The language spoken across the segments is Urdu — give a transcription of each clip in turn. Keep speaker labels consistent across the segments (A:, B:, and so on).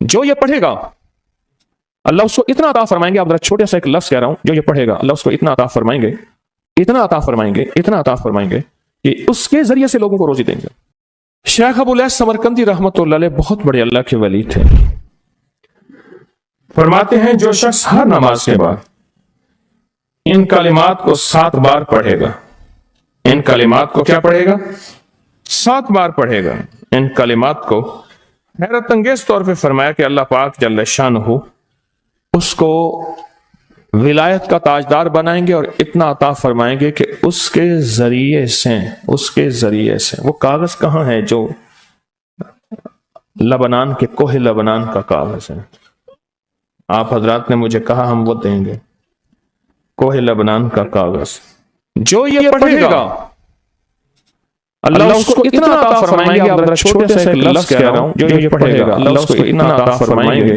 A: جو یہ پڑھے گا اللہ اس کو اتنا عطا فرمائیں گے. آپ ذرا چھوٹے سا ایک لفظ کہہ رہا ہوں, جو یہ پڑھے گا اللہ اس کو اتنا عطا فرمائیں گے, اتنا عطا فرمائیں گے, اتنا عطا فرمائیں گے کہ اس کے ذریعے سے لوگوں کو روزی دیں گے. شیخ ابو الیاس سمرقندی رحمۃ اللہ علیہ بہت بڑے اللہ کے ولی تھے. فرماتے ہیں جو شخص ہر نماز کے بعد ان کلمات کو 7 بار پڑھے گا, ان کلمات کو کیا پڑھے گا؟ 7 بار پڑھے گا. ان کلمات کو حیرت انگیز طور پہ فرمایا کہ اللہ پاک جل شانہ اس کو ولایت کا تاجدار بنائیں گے اور اتنا عطا فرمائیں گے کہ اس کے ذریعے سے وہ کاغذ کہاں ہے جو لبنان کے کوہ لبنان کا کاغذ ہے, آپ حضرات نے مجھے کہا ہم وہ دیں گے, کوہ لبنان کا کاغذ. جو یہ پڑھے گا اللہ اس کو اتنا عطا فرمائیں گے. آپ ذرا چھوٹے سے ایک لفظ کہہ رہا ہوں, جو یہ پڑھے گا اللہ اس کو اتنا عطا فرمائیں گے,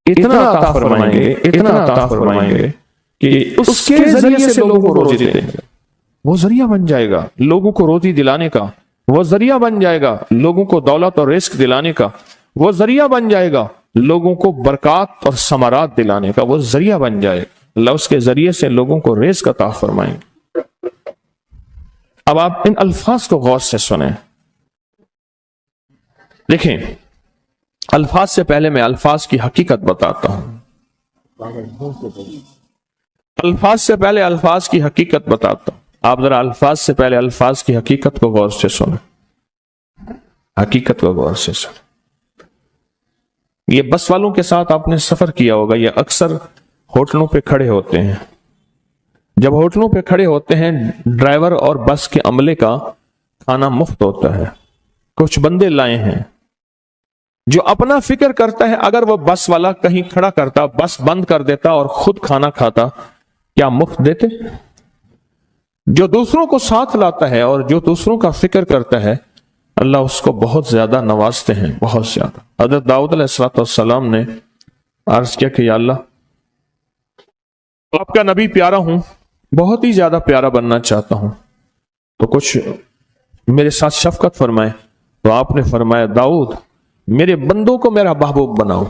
A: اتنا عطا فرمائیں گے, اتنا عطا فرمائیں گے کہ اس کے ذریعے سے لوگوں کو روزی دیں گے. وہ ذریعہ بن جائے گا لوگوں کو روزی دلانے کا, وہ ذریعہ بن جائے گا لوگوں کو دولت اور رزق دلانے کا, وہ ذریعہ بن جائے گا لوگوں کو برکات اور ثمرات دلانے کا, وہ ذریعہ بن جائے گا. اللہ اس کے ذریعے سے لوگوں کو رزق عطا فرمائیں گے. اب آپ ان الفاظ کو غور سے سنیں. دیکھیں, الفاظ سے پہلے میں الفاظ کی حقیقت بتاتا ہوں. الفاظ سے پہلے الفاظ کی حقیقت بتاتا ہوں. آپ ذرا الفاظ سے پہلے الفاظ کی حقیقت کو غور سے سنیں, حقیقت کو غور سے سنیں. یہ بس والوں کے ساتھ آپ نے سفر کیا ہوگا, یہ اکثر ہوٹلوں پہ کھڑے ہوتے ہیں. جب ہوٹلوں پہ کھڑے ہوتے ہیں ڈرائیور اور بس کے عملے کا کھانا مفت ہوتا ہے. کچھ بندے لائے ہیں جو اپنا فکر کرتا ہے اگر وہ بس والا کہیں کھڑا کرتا, بس بند کر دیتا اور خود کھانا کھاتا, کیا مفت دیتے؟ جو دوسروں کو ساتھ لاتا ہے اور جو دوسروں کا فکر کرتا ہے اللہ اس کو بہت زیادہ نوازتے ہیں, بہت زیادہ. حضرت داؤد علیہ السلام نے عرض کیا کہ یا اللہ آپ کا نبی پیارا ہوں, بہت ہی زیادہ پیارا بننا چاہتا ہوں, تو کچھ میرے ساتھ شفقت فرمائے. تو آپ نے فرمایا داؤد میرے بندوں کو میرا محبوب بناؤ,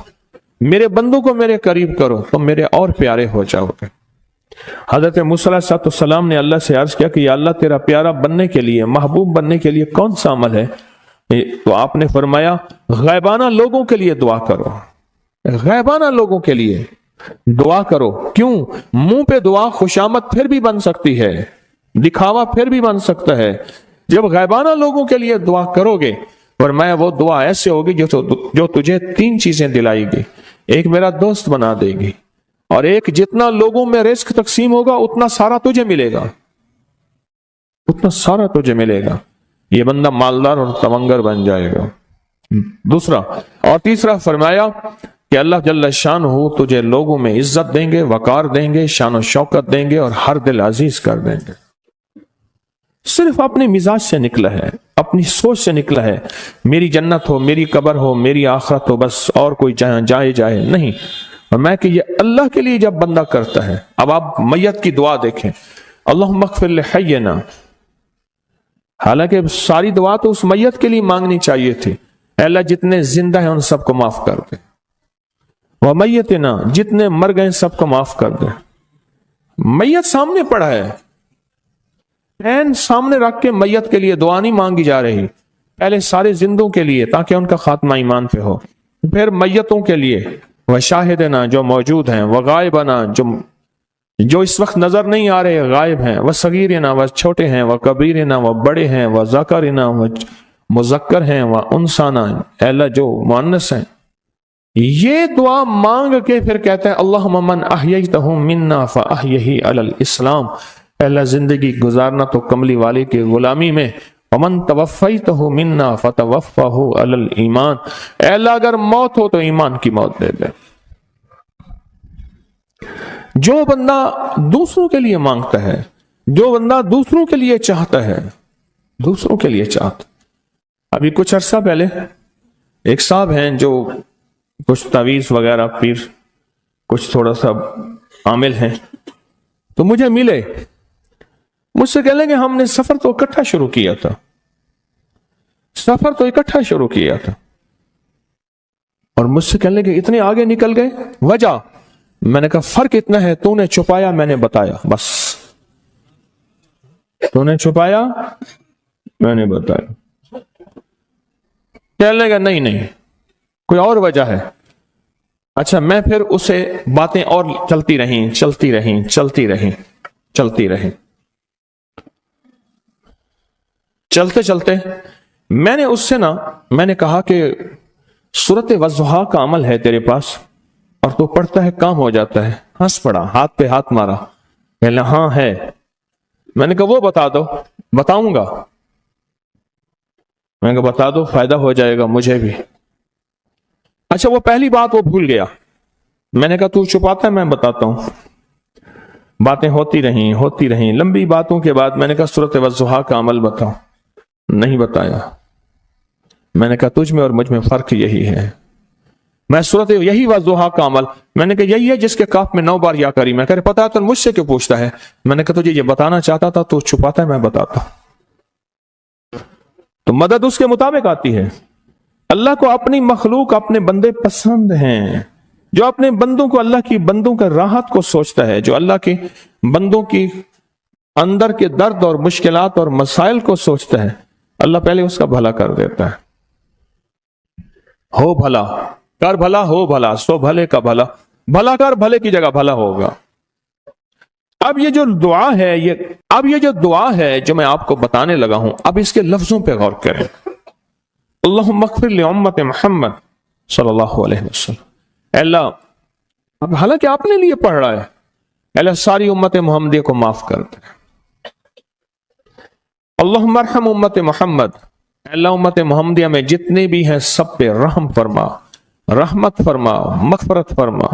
A: میرے بندوں کو میرے قریب کرو تو میرے اور پیارے ہو جاؤ گے. حضرت موسیٰ علیہ السلام نے اللہ سے عرض کیا کہ یا اللہ تیرا پیارا بننے کے لیے, محبوب بننے کے لیے کون سا عمل ہے؟ تو آپ نے فرمایا غیبانہ لوگوں کے لیے دعا کرو, غیبانہ لوگوں کے لیے دعا کرو. کیوں؟ منہ پہ دعا خوشامد پھر بھی بن سکتی ہے, دکھاوا پھر بھی بن سکتا ہے. جب غیبانہ لوگوں کے لیے دعا کرو گے فرمایا وہ دعا ایسے ہوگی جو تجھے 3 چیزیں دلائے گی. ایک میرا دوست بنا دے گی, اور ایک جتنا لوگوں میں رزق تقسیم ہوگا اتنا سارا تجھے ملے گا, اتنا سارا تجھے ملے گا. یہ بندہ مالدار اور تونگر بن جائے گا. دوسرا اور تیسرا فرمایا کہ اللہ جل شانہ تجھے لوگوں میں عزت دیں گے, وقار دیں گے, شان و شوکت دیں گے اور ہر دل عزیز کر دیں گے. صرف اپنے مزاج سے نکلا ہے, اپنی سوچ سے نکلا ہے, میری جنت ہو, میری قبر ہو, میری آخرت ہو, بس اور کوئی جائے نہیں. اور میں کہ یہ اللہ کے لیے جب بندہ کرتا ہے. اب آپ میت کی دعا دیکھیں, اللہم اغفر لحینا, حالانکہ ساری دعا تو اس میت کے لیے مانگنی چاہیے تھی. اے اللہ جتنے زندہ ہیں ان سب کو معاف کر دے, وہ میتنا جتنے مر گئے سب کو معاف کر دے. میت سامنے پڑا ہے, عین سامنے رکھ کے میت کے لیے دعا نہیں مانگی جا رہی. پہلے سارے زندوں کے لیے تاکہ ان کا خاتمہ ایمان پہ ہو, پھر میتوں کے لیے وشاہدنا جو موجود ہیں, وغائبنا جو اس وقت نظر نہیں آ رہے غائب ہیں, وصغیرنا وہ چھوٹے ہیں, وکبیرنا وہ بڑے ہیں, وذکرنا وہ مذکر ہیں, وانثانا اے اللہ جو مؤنث ہیں. یہ دعا مانگ کے پھر کہتے ہیں اللہم من احییتہ منا فاحیہ علی الاسلام, پہلا زندگی گزارنا تو کملی والے کی غلامی میں, ومن توفیتہ منا فتوفہ علی الایمان, اے اللہ اگر موت ہو تو ایمان کی موت دے دے. جو بندہ دوسروں کے لیے مانگتا ہے, جو بندہ دوسروں کے لیے چاہتا ہے, دوسروں کے لیے چاہتا. ابھی کچھ عرصہ پہلے ایک صاحب ہیں جو کچھ تعویذ وغیرہ پیر کچھ تھوڑا سا عامل ہیں, تو مجھے ملے, مجھ سے کہہ لیں کہ ہم نے سفر تو اکٹھا شروع کیا تھا, اور مجھ سے کہنے لگے اتنے آگے نکل گئے، وجہ؟ میں نے کہا فرق اتنا ہے، تو نے چھپایا، میں نے بتایا، بس تو نے چھپایا، میں نے بتایا۔ کہنے لگا نہیں کوئی اور وجہ ہے۔ اچھا، میں پھر اسے باتیں اور چلتی رہیں۔ چلتے میں نے کہا کہ سورت والضحیٰ کا عمل ہے تیرے پاس اور تو پڑھتا ہے، کام ہو جاتا ہے۔ ہنس پڑا، ہاتھ پہ ہاتھ مارا، کہنے ہاں ہے۔ میں نے کہا وہ بتا دو۔ بتاؤں گا، میں نے کہا بتا دو، فائدہ ہو جائے گا مجھے بھی۔ اچھا، وہ پہلی بات وہ بھول گیا۔ میں نے کہا تو چھپاتا ہے، میں بتاتا ہوں۔ باتیں ہوتی رہیں لمبی باتوں کے بعد میں نے کہا سورت والضحیٰ کا عمل بتاؤ۔ نہیں بتایا۔ میں نے کہا تجھ میں اور مجھ میں فرق یہی ہے، میں سورت یہی والضحیٰ کا عمل، میں نے کہا یہی ہے جس کے کاف میں 9 بار یا کری۔ میں کہا پتا ہے تو مجھ سے کیوں پوچھتا ہے؟ میں نے کہا تجھے یہ بتانا چاہتا تھا تو چھپاتا ہے، میں بتاتا۔ تو مدد اس کے مطابق آتی ہے۔ اللہ کو اپنی مخلوق، اپنے بندے پسند ہیں، جو اپنے بندوں کو، اللہ کی بندوں کا راحت کو سوچتا ہے، جو اللہ کے بندوں کی اندر کے درد اور مشکلات اور مسائل کو سوچتا ہے، اللہ پہلے اس کا بھلا کر دیتا ہے۔ ہو بھلا، کر بھلا، ہو بھلا، سو بھلے کا بھلا، بھلا کر، بھلے کی جگہ بھلا ہوگا۔ اب یہ جو دعا ہے جو میں آپ کو بتانے لگا ہوں، اب اس کے لفظوں پہ غور کریں۔ اللہم اغفر لامت محمد صلی اللہ علیہ وسلم۔ اے اللہ، اب حالانکہ آپ نے لیے پڑھ رہا ہے، اے اللہ ساری امت محمدیہ کو معاف کر دے۔ اللہم ارحم امت محمد، اے اللہ امت محمدیہ میں جتنے بھی ہیں سب پہ رحم فرما، رحمت فرما، مغفرت فرما۔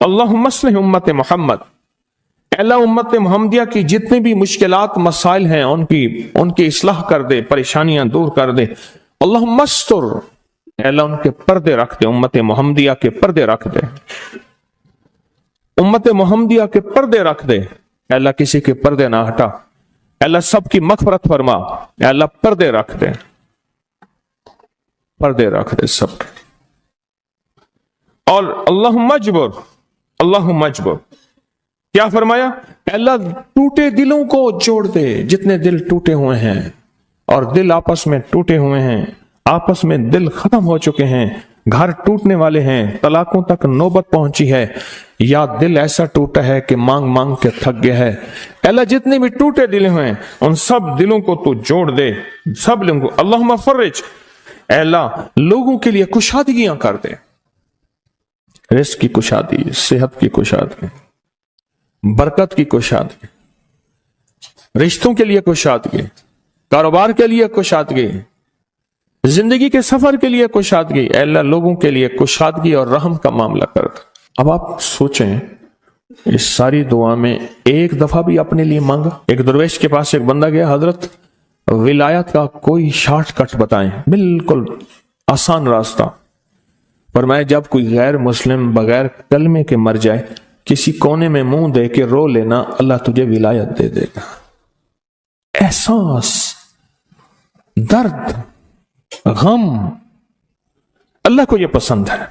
A: اللہم اصلح امت محمد، اے اللہ امت محمدیہ کی جتنی بھی مشکلات مسائل ہیں ان کی اصلاح کر دے، پریشانیاں دور کر دے۔ اللہم استر، اے اللہ ان کے پردے رکھ دے، امت محمدیہ کے پردے رکھ دے، امت محمدیہ کے پردے رکھ دے۔ اے اللہ کسی کے پردے نہ ہٹا، اے اللہ سب کی مغفرت فرما، اے اللہ پردے رکھ دے، پردے رکھ دے سب کے۔ اور اللہم اجبر، کیا فرمایا؟ اے اللہ ٹوٹے دلوں کو جوڑ دے، جتنے دل ٹوٹے ہوئے ہیں اور دل آپس میں ٹوٹے ہوئے ہیں، آپس میں دل ختم ہو چکے ہیں، گھر ٹوٹنے والے ہیں، طلاقوں تک نوبت پہنچی ہے، یا دل ایسا ٹوٹا ہے کہ مانگ مانگ کے تھک گیا ہے۔ اے اللہ جتنے بھی ٹوٹے دل ہیں ان سب دلوں کو تو جوڑ دے، سب لوگوں کو۔ اللہم فرج، اے اللہ لوگوں کے لیے کشادگیاں کر دے، رزق کی کشادگی، صحت کی کشادگی، برکت کی کشادگی، رشتوں کے لیے کشادگی، کاروبار کے لیے کشادگی، زندگی کے سفر کے لیے کشادگی۔ اے اللہ لوگوں کے لیے کشادگی اور رحم کا معاملہ کر دے۔ اب آپ سوچیں، اس ساری دعا میں ایک دفعہ بھی اپنے لیے مانگا؟ ایک درویش کے پاس ایک بندہ گیا، حضرت ولایت کا کوئی شارٹ کٹ بتائیں، بالکل آسان راستہ۔ فرمایا جب کوئی غیر مسلم بغیر کلمے کے مر جائے، کسی کونے میں منہ دے کے رو لینا، اللہ تجھے ولایت دے دے گا۔ احساس، درد، غم، اللہ کو یہ پسند ہے،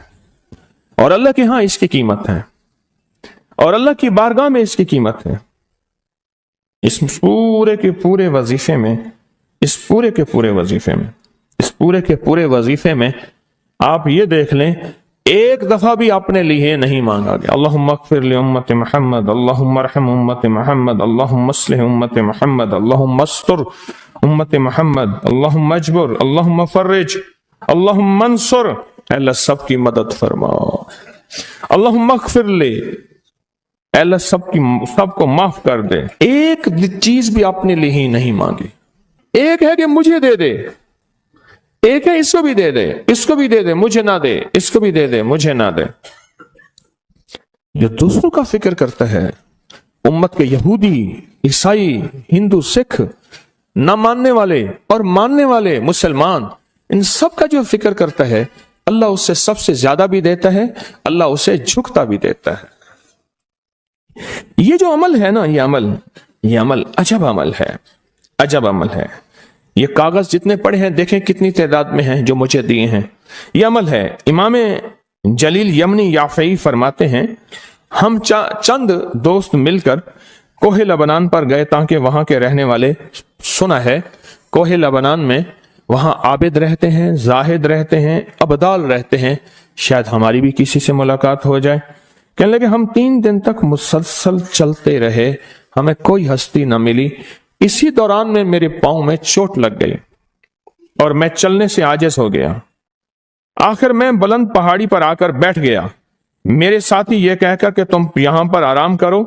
A: اور اللہ کے ہاں اس کی قیمت ہے، اور اللہ کی بارگاہ میں اس کی قیمت ہے۔ اس پورے کے پورے وظیفے میں آپ یہ دیکھ لیں، ایک دفعہ بھی اپنے لیے نہیں مانگا گیا۔ اللہم اغفر لامت محمد، اللہم ارحم امت محمد، اللہم اصلح امت محمد، اللہم استر امت محمد، اللہم اجبر، اللہم فرج، اللہم منصر، اے اللہ سب کی مدد فرما، اللہم اغفر لے، اے اللہ سب کو معاف کر دے۔ ایک چیز بھی اپنے لیے ہی نہیں مانگی۔ ایک ہے کہ مجھے دے دے، ایک ہے اس کو بھی دے دے، اس کو بھی دے دے، مجھے نہ دے، اس کو بھی دے دے، مجھے نہ دے۔ جو دوسروں کا فکر کرتا ہے، امت کے یہودی، عیسائی، ہندو، سکھ، نہ ماننے والے اور ماننے والے مسلمان، ان سب کا جو فکر کرتا ہے، اللہ اسے سب سے زیادہ بھی دیتا ہے، اللہ اسے جھکتا بھی دیتا ہے۔ یہ جو عمل ہے نا، یہ عمل عجب عمل ہے۔ یہ کاغذ جتنے پڑے ہیں دیکھیں کتنی تعداد میں ہیں جو مجھے دیے ہیں۔ یہ عمل ہے۔ امام جلیل یمنی یافعی فرماتے ہیں ہم چند دوست مل کر کوہ لبنان پر گئے تاکہ وہاں کے رہنے والے، سنا ہے کوہ لبنان میں وہاں عابد رہتے ہیں، زاہد رہتے ہیں، ابدال رہتے ہیں، شاید ہماری بھی کسی سے ملاقات ہو جائے۔ کہنے لگے ہم 3 دن تک مسلسل چلتے رہے، ہمیں کوئی ہستی نہ ملی۔ اسی دوران میں میرے پاؤں میں چوٹ لگ گئی اور میں چلنے سے عاجز ہو گیا۔ آخر میں بلند پہاڑی پر آ کر بیٹھ گیا۔ میرے ساتھی یہ کہہ کر کہ تم یہاں پر آرام کرو،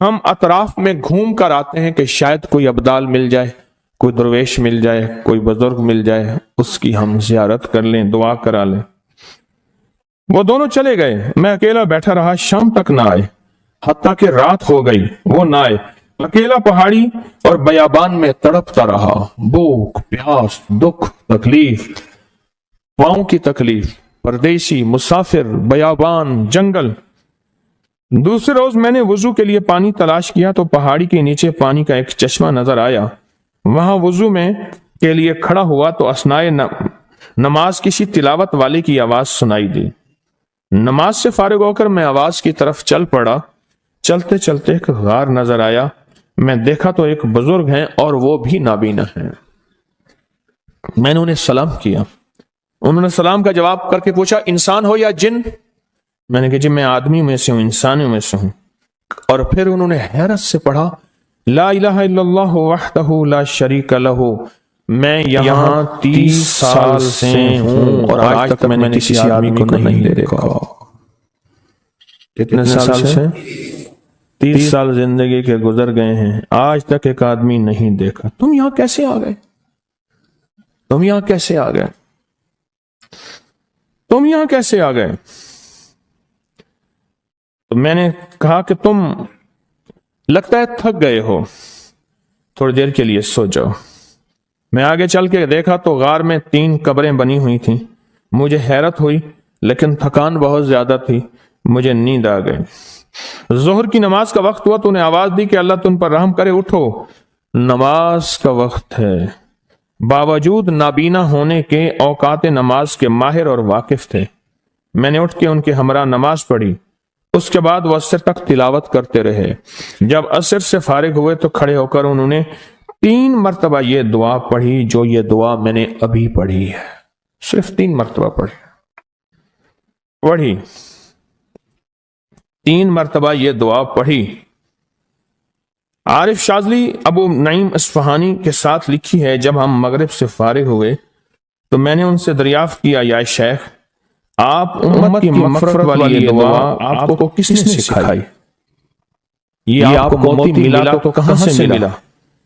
A: ہم اطراف میں گھوم کر آتے ہیں کہ شاید کوئی ابدال مل جائے، کوئی درویش مل جائے، کوئی بزرگ مل جائے، اس کی ہم زیارت کر لیں، دعا کرا لیں۔ وہ دونوں چلے گئے، میں اکیلا بیٹھا رہا، شام تک نہ آئے، حتیٰ کہ رات ہو گئی، وہ نہ آئے۔ اکیلا پہاڑی اور بیابان میں تڑپتا رہا، بھوک، پیاس، دکھ، تکلیف، پاؤں کی تکلیف، پردیسی، مسافر، بیابان، جنگل۔ دوسرے روز میں نے وضو کے لیے پانی تلاش کیا تو پہاڑی کے نیچے پانی کا ایک چشمہ نظر آیا۔ وہاں وضو میں کے لیے کھڑا ہوا تو اثنائے نماز کسی تلاوت والے کی آواز سنائی دی۔ نماز سے فارغ ہو کر میں آواز کی طرف چل پڑا۔ چلتے چلتے ایک غار نظر آیا، میں دیکھا تو ایک بزرگ ہیں اور وہ بھی نابینا ہیں۔ میں نے انہیں سلام کیا، انہوں نے سلام کا جواب کر کے پوچھا انسان ہو یا جن؟ میں نے کہا جی میں آدمی میں سے ہوں، انسانوں میں سے ہوں۔ اور پھر انہوں نے حیرت سے پڑھا لا الہ الا اللہ وحدہ لا شریک لہ، میں یہاں 30 سال سے ہوں اور آج تک میں نے کسی آدمی کو نہیں دیکھا۔ کتنے سال سے؟ 30 سال زندگی کے گزر گئے ہیں، آج تک ایک آدمی نہیں دیکھا۔ تم یہاں کیسے آ گئے؟ تم یہاں کیسے آ گئے؟ تم یہاں کیسے آ گئے؟ تو میں نے کہا کہ تم لگتا ہے تھک گئے ہو، تھوڑی دیر کے لیے سو جاؤ۔ میں آگے چل کے دیکھا تو غار میں 3 قبریں بنی ہوئی تھیں۔ مجھے حیرت ہوئی لیکن تھکان بہت زیادہ تھی، مجھے نیند آ گئی۔ ظہر کی نماز کا وقت ہوا تو انہیں آواز دی کہ اللہ تم پر رحم کرے، اٹھو نماز کا وقت ہے۔ باوجود نابینا ہونے کے اوقات نماز کے ماہر اور واقف تھے۔ میں نے اٹھ کے ان کے ہمراہ نماز پڑھی، اس کے بعد وہ عصر تک تلاوت کرتے رہے۔ جب عصر سے فارغ ہوئے تو کھڑے ہو کر انہوں نے 3 مرتبہ یہ دعا پڑھی جو یہ دعا میں نے ابھی پڑھی ہے، صرف 3 مرتبہ پڑھی 3 مرتبہ یہ دعا پڑھی۔ عارف شاذلی ابو نعیم اصفہانی کے ساتھ لکھی ہے جب ہم مغرب سے فارغ ہوئے تو میں نے ان سے دریافت کیا یا شیخ آپ امت کی مغفرت والی یہ دعا آپ کو کس نے سکھائی؟ یہ آپ کو موتی ملا تو کہاں سے ملا؟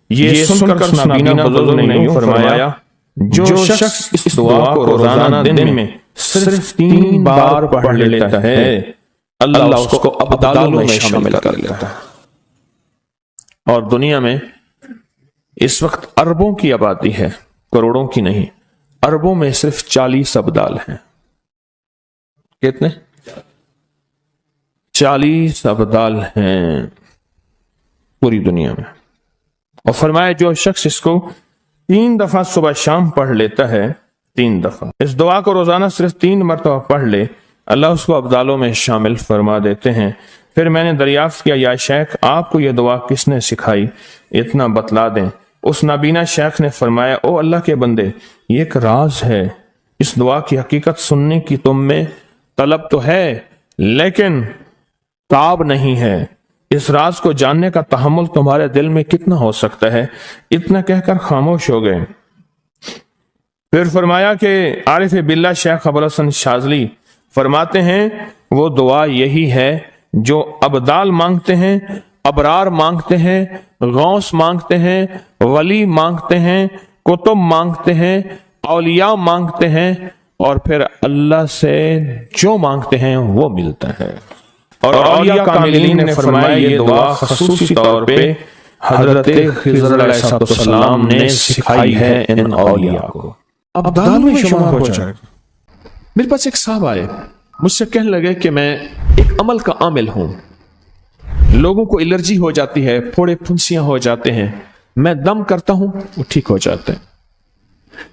A: یہ سن کر نابینا بزرگ نے یوں فرمایا جو شخص اس دعا کو روزانہ دن میں صرف 3 بار پڑھ لیتا ہے اللہ اس کو ابدالوں میں شامل کر لیتا ہے۔ اور دنیا میں اس وقت اربوں کی آبادی ہے، کروڑوں کی نہیں، اربوں میں صرف 40 ابدال ہیں۔ کتنے؟ 40 ابدال ہیں پوری دنیا میں۔ اور فرمایا جو شخص اس کو 3 دفعہ صبح شام پڑھ لیتا ہے، 3 دفعہ اس دعا کو روزانہ صرف 3 مرتبہ پڑھ لے، اللہ اس کو ابدالوں میں شامل فرما دیتے ہیں۔ پھر میں نے دریافت کیا یا شیخ آپ کو یہ دعا کس نے سکھائی؟ اتنا بتلا دیں۔ اس نابینا شیخ نے فرمایا او اللہ کے بندے، یہ ایک راز ہے، اس دعا کی حقیقت سننے کی تم میں طلب تو ہے لیکن تاب نہیں ہے، اس راز کو جاننے کا تحمل تمہارے دل میں کتنا ہو سکتا ہے؟ اتنا کہہ کر خاموش ہو گئے۔ پھر فرمایا کہ عارف باللہ شیخ ابوالحسن شاذلی فرماتے ہیں وہ دعا یہی ہے جو ابدال مانگتے ہیں، ابرار مانگتے ہیں، غوث مانگتے ہیں، ولی مانگتے ہیں، کتب مانگتے ہیں، اولیاء مانگتے ہیں، اور پھر اللہ سے جو مانگتے ہیں وہ ملتا ہے۔ اور اولیاء کاملین نے فرمایا یہ دعا خصوصی طور پہ حضرت خضر علیہ السلام نے سکھائی ہے ان اولیاء کو۔ ابدال میں شمار ہو جائے۔ میرے پاس ایک صاحب آئے، مجھ سے کہنے لگے کہ میں ایک عمل کا عامل ہوں، لوگوں کو الرجی ہو جاتی ہے، پھوڑے پھنسیاں ہو جاتے ہیں، میں دم کرتا ہوں وہ ٹھیک ہو جاتے ہیں۔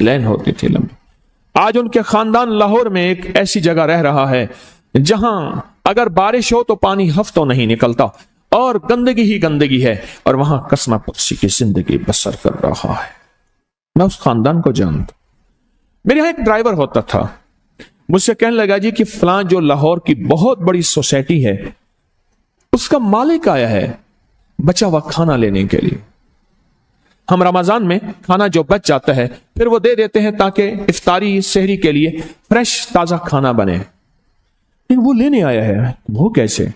A: لین ہوتی تھی لمبی. آج ان کے خاندان لاہور میں ایک ایسی جگہ رہ رہا ہے جہاں اگر بارش ہو تو پانی ہفتوں نہیں نکلتا اور گندگی ہی گندگی ہے, اور وہاں کسنا پرسی کی زندگی بسر کر رہا ہے. میں اس خاندان کو جانتا. میرے یہاں ایک ڈرائیور ہوتا تھا, مجھ سے کہنے لگا جی کہ فلاں جو لاہور کی بہت بڑی سوسائٹی ہے اس کا مالک آیا ہے بچا ہوا کھانا لینے کے لیے. ہم رمضان میں کھانا جو بچ جاتا ہے پھر وہ دے دیتے ہیں تاکہ افطاری سحری کے لیے فریش تازہ کھانا بنے. لیکن وہ لینے آیا ہے, وہ کیسے؟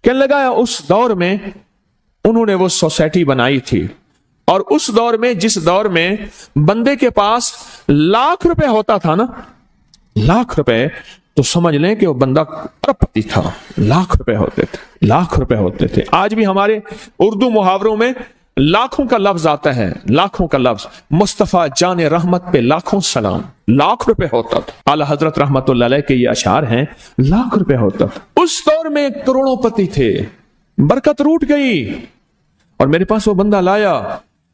A: کہنے لگا اس دور میں انہوں نے وہ سوسائٹی بنائی تھی, اور اس دور میں جس دور میں بندے کے پاس لاکھ روپے ہوتا تھا نا, لاکھ روپے, تو سمجھ لیں کہ وہ بندہ ارب پتی تھا. لاکھ روپے ہوتے تھے, لاکھ روپے ہوتے تھے. آج بھی ہمارے اردو محاوروں میں لاکھوں کا لفظ آتا ہے, لاکھوں کا لفظ. مصطفیٰ جان رحمت پہ لاکھوں سلام. لاکھ روپے ہوتا تھا. اعلی حضرت رحمت اللہ علیہ کے یہ اشعار ہیں, لاکھ روپے ہوتا تھا. اس دور میں کروڑوں پتی تھے. برکت روٹ گئی اور میرے پاس وہ بندہ لایا.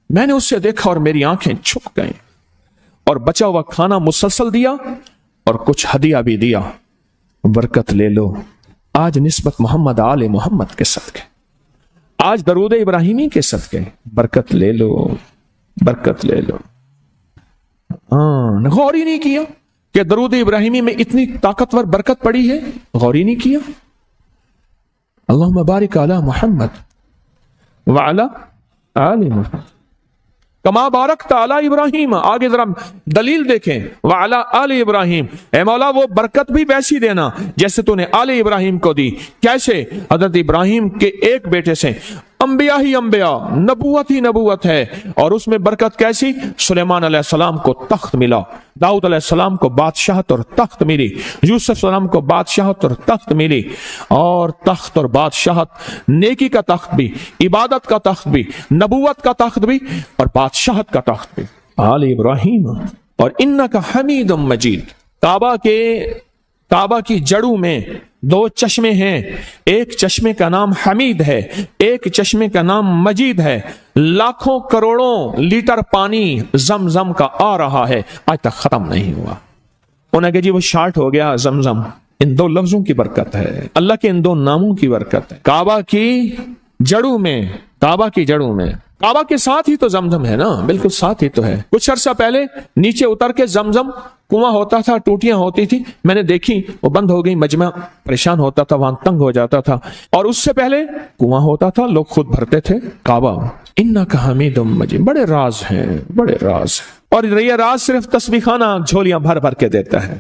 A: میں نے اس سے دیکھا اور میری آنکھیں چھپ گئیں, اور بچا ہوا کھانا مسلسل دیا اور کچھ ہدیہ بھی دیا. برکت لے لو. آج نسبت محمد آل محمد کے صدقے, آج درود ابراہیمی کے صدقے برکت لے لو, برکت لے لو. غور ہی نہیں کیا کہ درود ابراہیمی میں اتنی طاقتور برکت پڑی ہے, غور ہی نہیں کیا. اللہم بارک علی محمد وعلی آل محمد کما بارکت علی ابراہیم. آگے ذرا دلیل دیکھیں, وعلی آل ابراہیم. اے مولا وہ برکت بھی ویسی دینا جیسے تو نے آل ابراہیم کو دی. کیسے؟ حضرت ابراہیم کے ایک بیٹے سے انبیاء ہی انبیاء, نبوت ہی نبوت ہے, اور اس میں برکت کیسی؟ سلیمان علیہ السلام کو تخت ملا, داؤد علیہ السلام کو بادشاہت اور تخت ملی, یوسف علیہ السلام کو بادشاہت اور تخت ملی. اور تخت اور بادشاہت, نیکی کا تخت بھی, عبادت کا تخت بھی, نبوت کا تخت بھی, اور بادشاہت کا تخت بھی. آل ابراہیم. اور انکا حمید مجید. کعبہ کی جڑوں میں دو چشمے ہیں, ایک چشمے کا نام حمید ہے, ایک چشمے کا نام مجید ہے. لاکھوں کروڑوں لیٹر پانی زمزم کا آ رہا ہے, آج تک ختم نہیں ہوا. انہیں کہ جی وہ شارٹ ہو گیا زمزم. ان دو لفظوں کی برکت ہے, اللہ کے ان دو ناموں کی برکت ہے. کعبہ کی جڑوں میں, کعبہ کی جڑوں میں, کعبہ کے ساتھ ہی تو زمزم ہے نا, بالکل ساتھ ہی تو ہے. کچھ عرصہ پہلے نیچے اتر کے زمزم کنواں ہوتا تھا, ٹوٹیاں ہوتی تھی, میں نے دیکھی وہ بند ہو گئی. مجمع پریشان ہوتا تھا, وہاں تنگ ہو جاتا تھا. اور اس سے پہلے کنواں ہوتا تھا, لوگ خود بھرتے تھے. کعبہ انکا حمید مجید. بڑے راز ہیں, بڑے راز ہیں. اور یہ راز صرف تسبیح خانہ جھولیاں بھر بھر کے دیتا ہے.